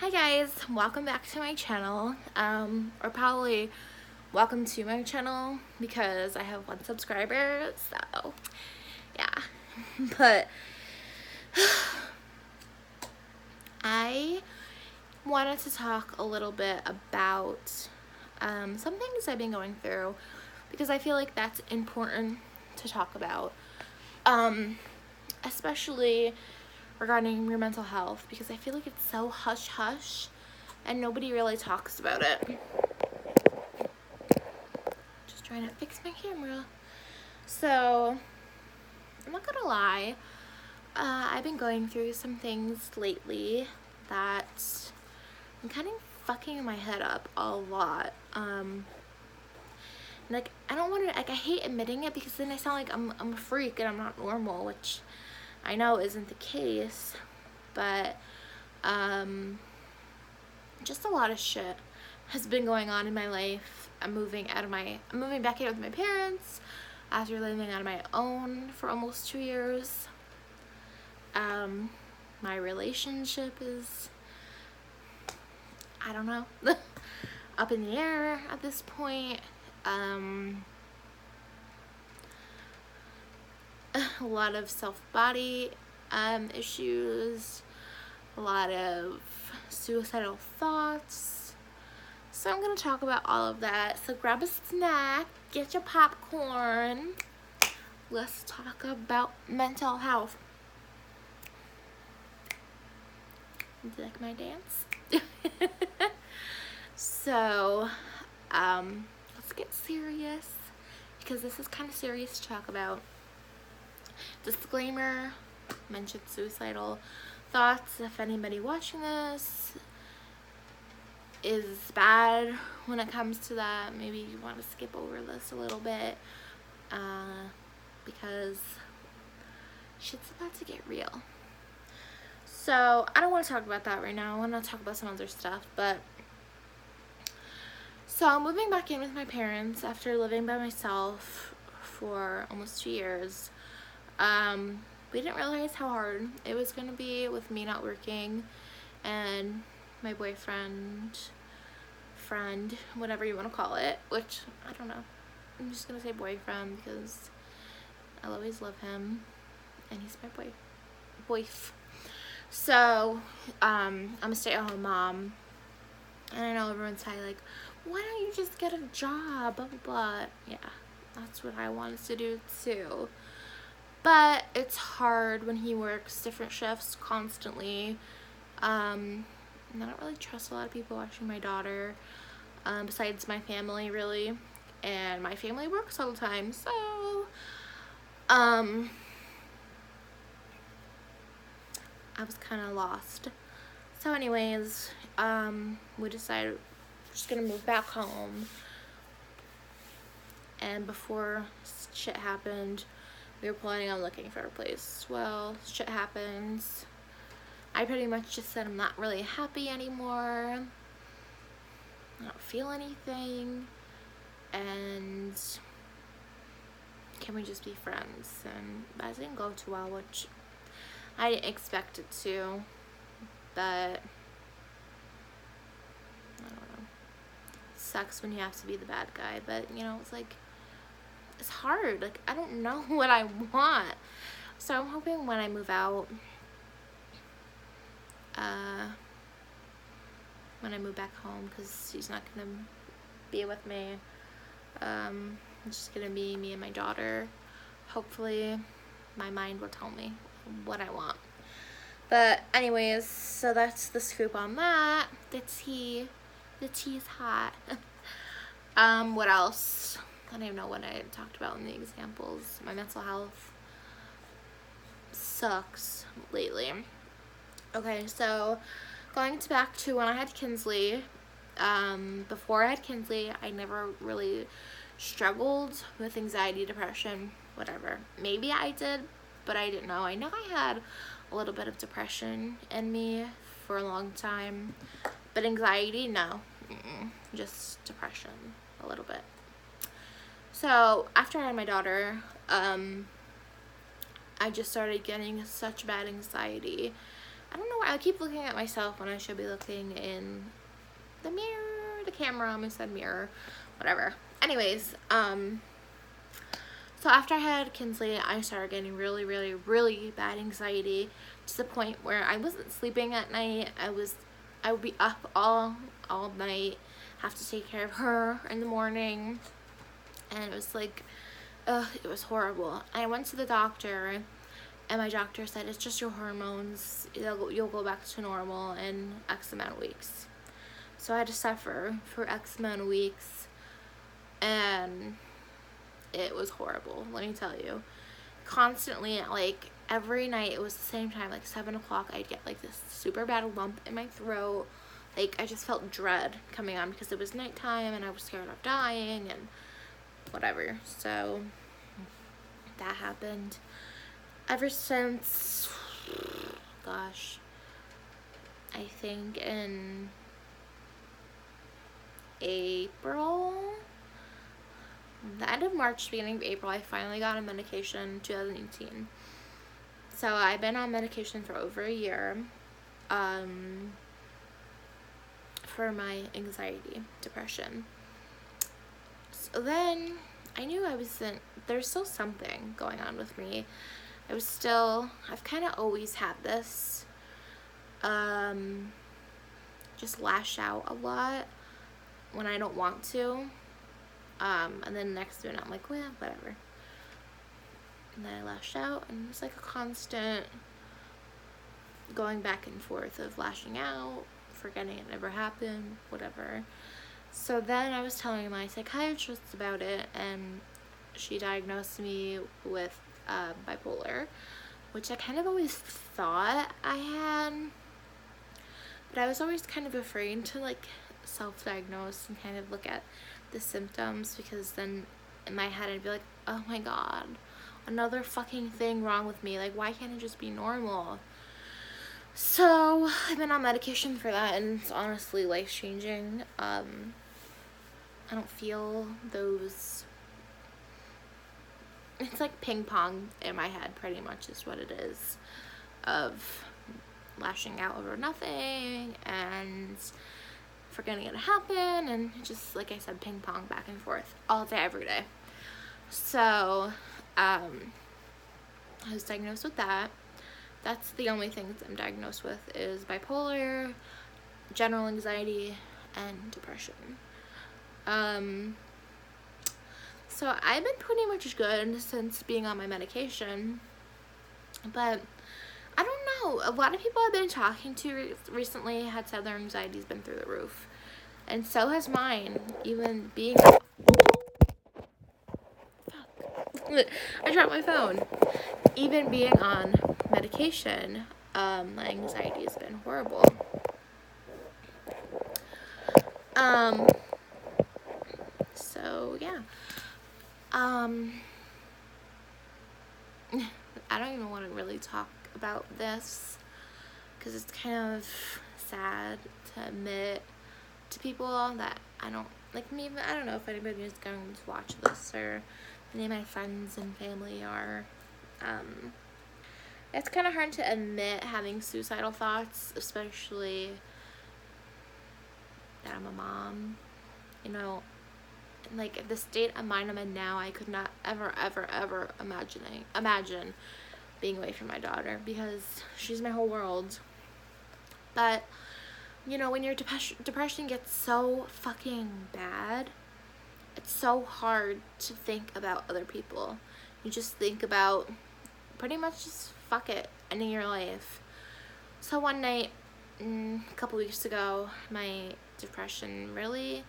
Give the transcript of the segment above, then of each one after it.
Hi guys, welcome back to my channel, or probably welcome to my channel because I have 1 subscriber, so yeah. But I wanted to talk a little bit about some things I've been going through because I feel like that's important to talk about, especially regarding your mental health, because I feel like it's so hush hush and nobody really talks about it. Just trying to fix my camera. So I'm not gonna lie, I've been going through some things lately that I'm kind of fucking my head up a lot. Like, I don't want to, like, I hate admitting it because then I sound like I'm a freak and I'm not normal, which I know isn't the case, but just a lot of shit has been going on in my life. I'm moving back in with my parents after living on my own for almost 2 years. My relationship is, I don't know, up in the air at this point. A lot of self-body issues, a lot of suicidal thoughts. So I'm gonna talk about all of that. So grab a snack, get your popcorn. Let's talk about mental health. Do you like my dance? So, let's get serious because this is kind of serious to talk about. Disclaimer, mentioned suicidal thoughts. If anybody watching this is bad when it comes to that, maybe you want to skip over this a little bit, because shit's about to get real. So I don't want to talk about that right now. I want to talk about some other stuff. But so I'm moving back in with my parents after living by myself for almost 2 years. We didn't realize how hard it was going to be with me not working and my boyfriend, friend, whatever you want to call it, which I don't know. I'm just going to say boyfriend because I'll always love him and he's my boyf. So, I'm a stay-at-home mom, and I know everyone's probably like, why don't you just get a job, blah, blah, blah. Yeah, that's what I wanted to do too. But it's hard when he works different shifts constantly. And I don't really trust a lot of people watching my daughter, besides my family, really. And my family works all the time, so, I was kind of lost. So anyways, we decided we're just gonna move back home. And before shit happened, we were planning on looking for a place. Well, shit happens. I pretty much just said I'm not really happy anymore. I don't feel anything. And can we just be friends? And that didn't go too well, which I didn't expect it to. But I don't know. Sucks when you have to be the bad guy, but you know, it's like, it's hard. Like, I don't know what I want. So I'm hoping when I move out, when I move back home, because he's not gonna be with me, it's just gonna be me and my daughter. Hopefully my mind will tell me what I want. But anyways, so that's the scoop on that. The tea is hot. What else? I don't even know what I talked about in the examples. My mental health sucks lately. Okay, so going back to when I had Kinsley, before I had Kinsley, I never really struggled with anxiety, depression, whatever. Maybe I did, but I didn't know. I know I had a little bit of depression in me for a long time, but anxiety, no. Just depression, a little bit. So after I had my daughter, I just started getting such bad anxiety I don't know why I keep looking at myself when I should be looking in the mirror, the camera. I almost said mirror, whatever. Anyways, so after I had Kinsley, I started getting really, really, really bad anxiety to the point where I wasn't sleeping at night. I would be up all night, have to take care of her in the morning, and it was like, it was horrible. I went to the doctor, and my doctor said, it's just your hormones. You'll go back to normal in X amount of weeks. So I had to suffer for X amount of weeks, and it was horrible, let me tell you. Constantly, like, every night, it was the same time, like 7 o'clock, I'd get like this super bad lump in my throat. Like, I just felt dread coming on because it was nighttime and I was scared of dying and whatever. So that happened. Ever since, gosh, I think in April, the end of March, beginning of April, I finally got on medication, 2018. So I've been on medication for over a year, for my anxiety, depression. So then I knew there's still something going on with me. I've kind of always had this, just lash out a lot when I don't want to. And then next minute I'm like, well, whatever. And then I lashed out, and it's like a constant going back and forth of lashing out, forgetting it never happened, whatever. So then I was telling my psychiatrist about it, and she diagnosed me with bipolar, which I kind of always thought I had, but I was always kind of afraid to like self-diagnose and kind of look at the symptoms, because then in my head I'd be like, oh my god, another fucking thing wrong with me, like why can't it just be normal? So I've been on medication for that, and it's honestly life-changing. I don't feel those, it's like ping pong in my head pretty much is what it is, of lashing out over nothing and forgetting it to happen, and just like I said, ping pong back and forth all day every day. So I was diagnosed with that. That's the only things I'm diagnosed with is bipolar, general anxiety, and depression. So I've been pretty much good since being on my medication, but I don't know, a lot of people I've been talking to recently had said their anxiety's been through the roof, and so has mine. Even being I dropped my phone. Even being on medication, my anxiety has been horrible. So yeah. I don't even want to really talk about this because it's kind of sad to admit to people that I don't like me. I don't know if anybody is going to watch this or any of my friends and family are. It's kind of hard to admit having suicidal thoughts, especially that I'm a mom. You know, like the state of mind I'm in now, I could not ever imagine being away from my daughter, because she's my whole world. But you know, when your depression gets so fucking bad, it's so hard to think about other people. You just think about pretty much just fuck it, ending your life. So one night, a couple weeks ago, my depression really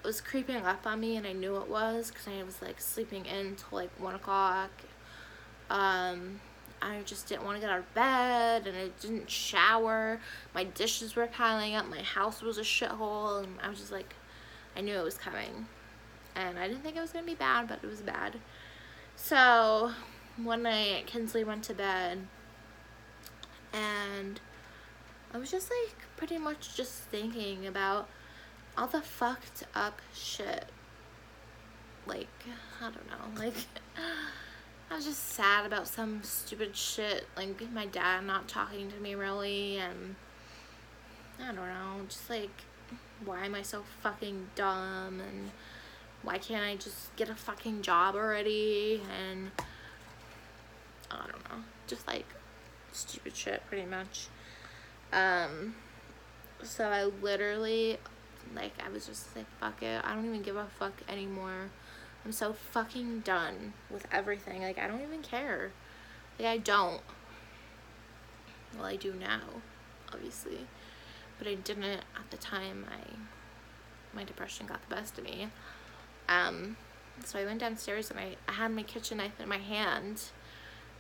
was creeping up on me, and I knew it was because I was like sleeping in until like 1 o'clock. I just didn't want to get out of bed, and I didn't shower. My dishes were piling up. My house was a shithole, and I was just like, I knew it was coming, and I didn't think it was gonna be bad, but it was bad. So one night, Kinsley went to bed, and I was just like pretty much just thinking about all the fucked up shit. Like, I don't know, like I was just sad about some stupid shit, like my dad not talking to me really, and I don't know, just like, why am I so fucking dumb, and why can't I just get a fucking job already, and I don't know, just like stupid shit pretty much. So I literally, like, I was just like, fuck it, I don't even give a fuck anymore. I'm so fucking done with everything. Like, I don't even care. Like, I don't. Well, I do now, obviously, but I didn't at the time. My depression got the best of me. So I went downstairs and I had my kitchen knife in my hand,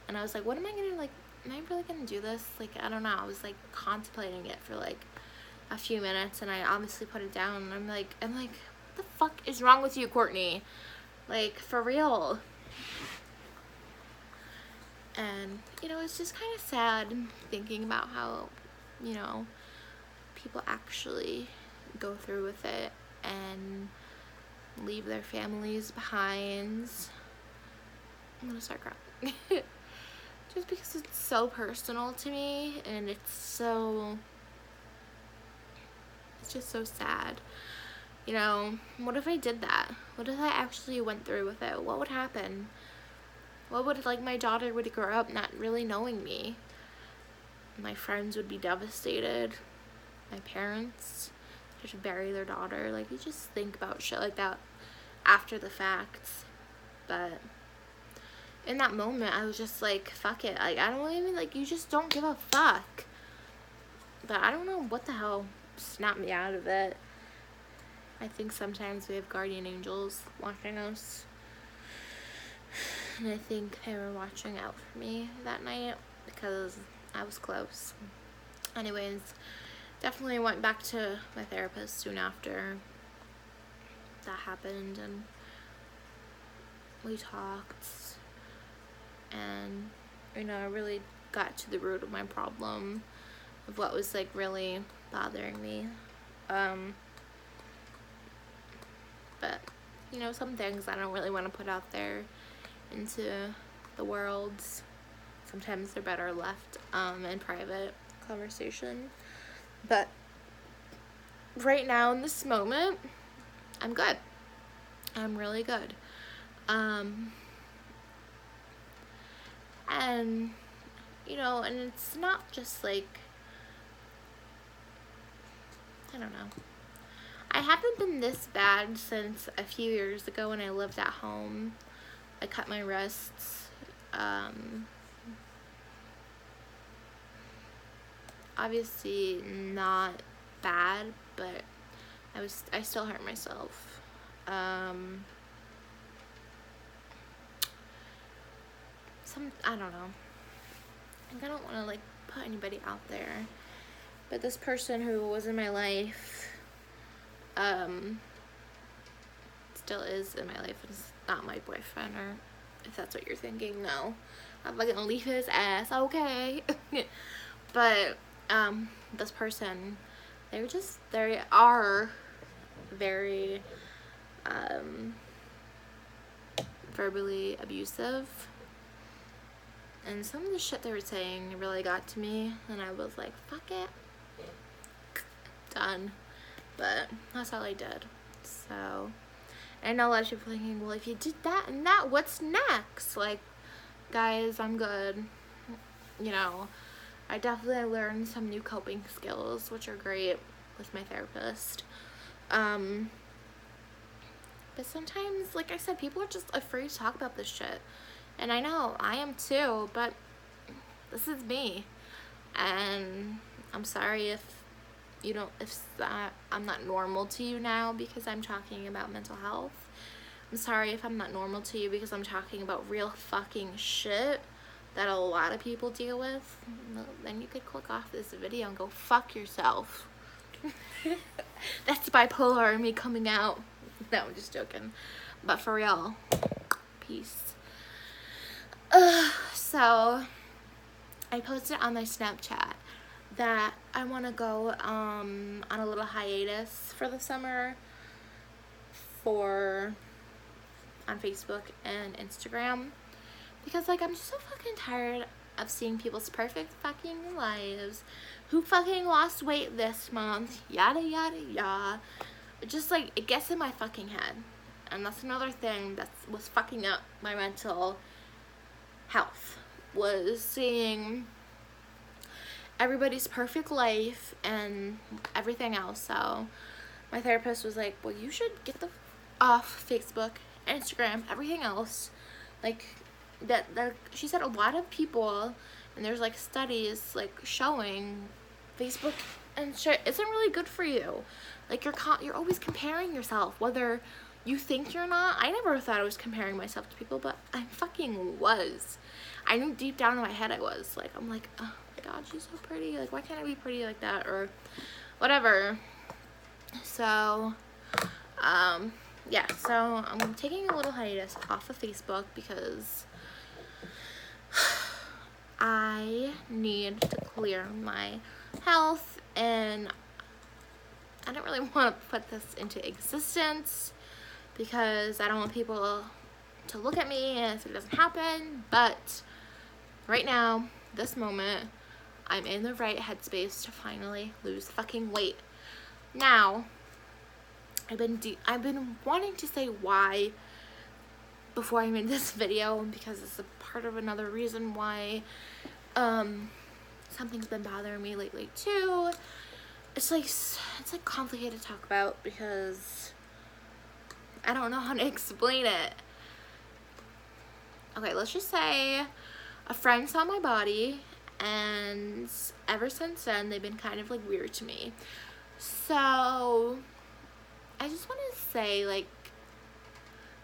and I was like, what am I gonna, like, am I really gonna do this? Like, I don't know. I was like contemplating it for like a few minutes, and I obviously put it down, and I'm like, what the fuck is wrong with you, Courtney? Like, for real. And, you know, it's just kind of sad thinking about how, you know, people actually go through with it and leave their families behind. I'm gonna start crying. Just because it's so personal to me, and it's just so sad. You know, what if I did that? What if I actually went through with it? What would happen? What would, like, my daughter would grow up not really knowing me. My friends would be devastated. My parents should bury their daughter. Like, you just think about shit like that after the fact. But in that moment, I was just like, fuck it. Like, I don't even, like, you just don't give a fuck. But I don't know what the hell snapped me out of it. I think sometimes we have guardian angels watching us. And I think they were watching out for me that night because I was close. Anyways, definitely went back to my therapist soon after that happened, and we talked, and, you know, I really got to the root of my problem, of what was, like, really bothering me. But, you know, some things I don't really want to put out there into the world. Sometimes they're better left in private conversation. But right now, in this moment, I'm good. I'm really good. And, you know, and it's not just like, I don't know. I haven't been this bad since a few years ago when I lived at home. I cut my wrists. Obviously not bad, but I still hurt myself. I don't know. I don't want to, like, put anybody out there, but this person who was in my life, still is in my life. It's not my boyfriend, or if that's what you're thinking, no. I'm not gonna leave his ass, okay? But, this person, they are very, verbally abusive. And some of the shit they were saying really got to me, and I was like, fuck it. Done. But that's all I did. So, I know a lot of people thinking, well, if you did that and that, what's next? Like, guys, I'm good. You know, I definitely learned some new coping skills, which are great with my therapist. But sometimes, like I said, people are just afraid to talk about this shit. And I know, I am too, but this is me. And I'm sorry if I'm not normal to you now because I'm talking about mental health. I'm sorry if I'm not normal to you because I'm talking about real fucking shit that a lot of people deal with. Then you could click off this video and go fuck yourself. That's bipolar me coming out. No, I'm just joking. But for real, peace. So I posted on my Snapchat that I want to go on a little hiatus for the summer on Facebook and Instagram, Because, like, I'm just so fucking tired of seeing people's perfect fucking lives, who fucking lost weight this month, yada yada yada. Just, like, it gets in my fucking head. And that's another thing that was fucking up my mental health, was seeing everybody's perfect life and everything else. So my therapist was like, well, you should get the off Facebook, Instagram, everything else. Like, that she said a lot of people, and there's like studies like showing Facebook and shit isn't really good for you. Like, you're always comparing yourself, whether you think you're not. I never thought I was comparing myself to people, but I fucking was. I knew deep down in my head I was. Like, I'm like, oh my god, she's so pretty. Like, why can't I be pretty like that? Or whatever. So, yeah, so I'm taking a little hiatus off of Facebook because I need to clear my health, and I don't really want to put this into existence because I don't want people to look at me if it doesn't happen. But right now, this moment, I'm in the right headspace to finally lose fucking weight. Now, I've been wanting to say why before I made this video, because it's a part of another reason why something's been bothering me lately too. It's like complicated to talk about because I don't know how to explain it. Okay, let's just say a friend saw my body, and ever since then they've been kind of like weird to me. So I just want to say, like,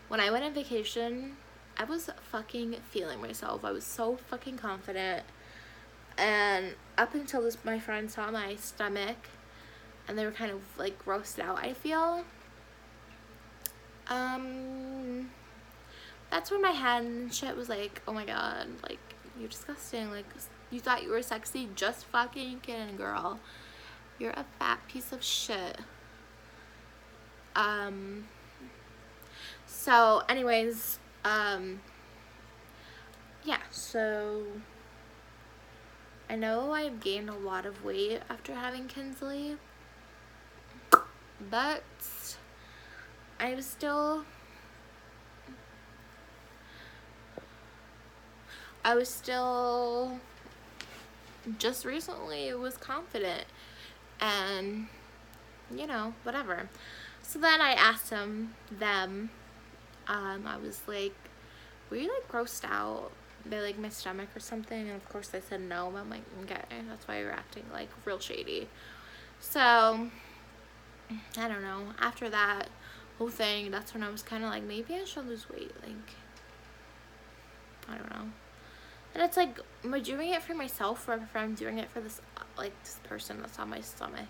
when I went on vacation, I was fucking feeling myself. I was so fucking confident. And up until my friend saw my stomach, and they were kind of like grossed out, I feel. That's when my head and shit was like, oh my god, like, you're disgusting. Like, you thought you were sexy? Just fucking kidding, girl. You're a fat piece of shit. So anyways, yeah, so I know I've gained a lot of weight after having Kinsley, but I was still just recently was confident, and you know, whatever. So then I asked them, I was like, were you like grossed out by like my stomach or something? And of course they said no. I'm like, okay, that's why you're acting like real shady. So I don't know, after that whole thing, that's when I was kind of like, maybe I should lose weight. Like, I don't know. And it's like, am I doing it for myself, or if I'm doing it for this person that's on my stomach?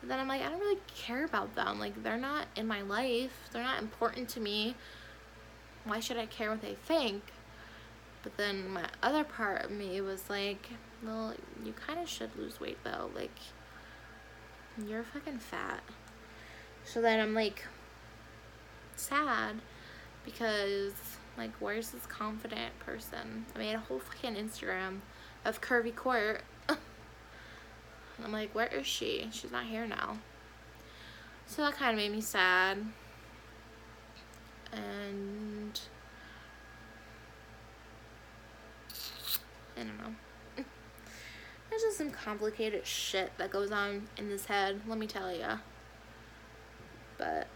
But then I'm like, I don't really care about them. Like, they're not in my life. They're not important to me. Why should I care what they think? But then my other part of me was like, well, you kind of should lose weight though. Like, you're fucking fat. So then I'm like sad because, like, where's this confident person? I made a whole fucking Instagram of Curvy Court. I'm like, where is she? She's not here now. So that kind of made me sad. And I don't know. There's just some complicated shit that goes on in this head, let me tell ya. But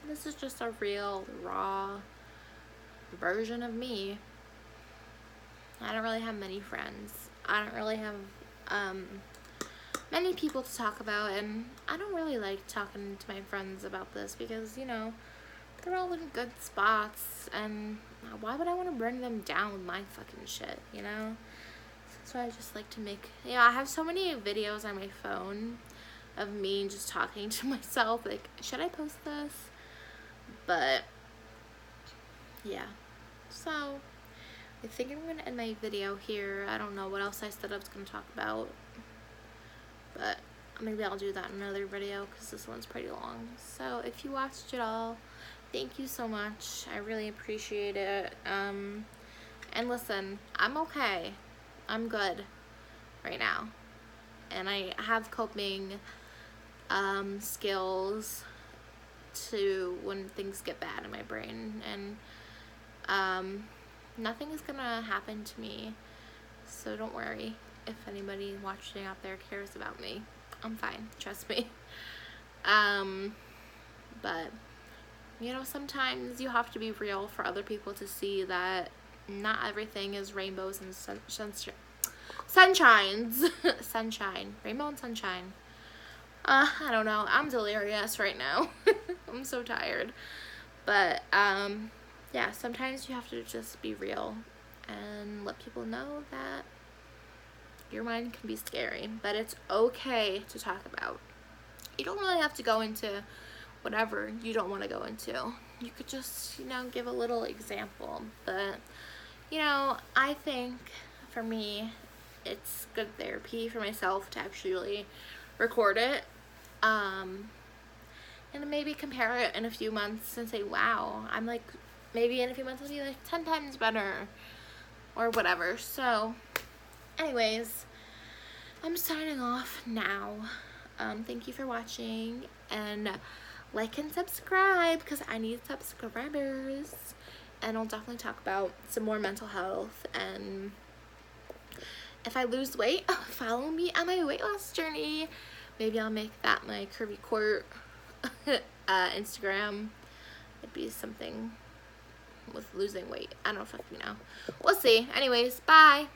this is just a real, raw version of me. I don't really have many friends. I don't really have many people to talk about, and I don't really like talking to my friends about this because, you know, they're all in good spots, and why would I want to bring them down with my fucking shit, you know? So I just like to make, I have so many videos on my phone of me just talking to myself, like, should I post this? But yeah, so I think I'm gonna end my video here. I don't know what else I said I was gonna talk about, but maybe I'll do that in another video because this one's pretty long. So if you watched it all, thank you so much. I really appreciate it. And listen, I'm okay. I'm good right now. And I have coping skills to when things get bad in my brain. And nothing is gonna happen to me. So don't worry if anybody watching out there cares about me. I'm fine. Trust me. But you know, sometimes you have to be real for other people to see that not everything is rainbows and sunshines. Sunshine. Rainbow and sunshine. I don't know. I'm delirious right now. I'm so tired. But, yeah, sometimes you have to just be real and let people know that your mind can be scary, but it's okay to talk about. You don't really have to go into whatever you don't want to go into. You could just, you know, give a little example. But, you know, I think for me, it's good therapy for myself to actually record it. And maybe compare it in a few months and say, wow, I'm like, maybe in a few months I'll be like 10 times better or whatever. So, anyways, I'm signing off now. Thank you for watching, and like and subscribe because I need subscribers. And I'll definitely talk about some more mental health, and if I lose weight, follow me on my weight loss journey. Maybe I'll make that my Curvy Court Instagram. It'd be something with losing weight. I don't know if you know. We'll see. Anyways, bye.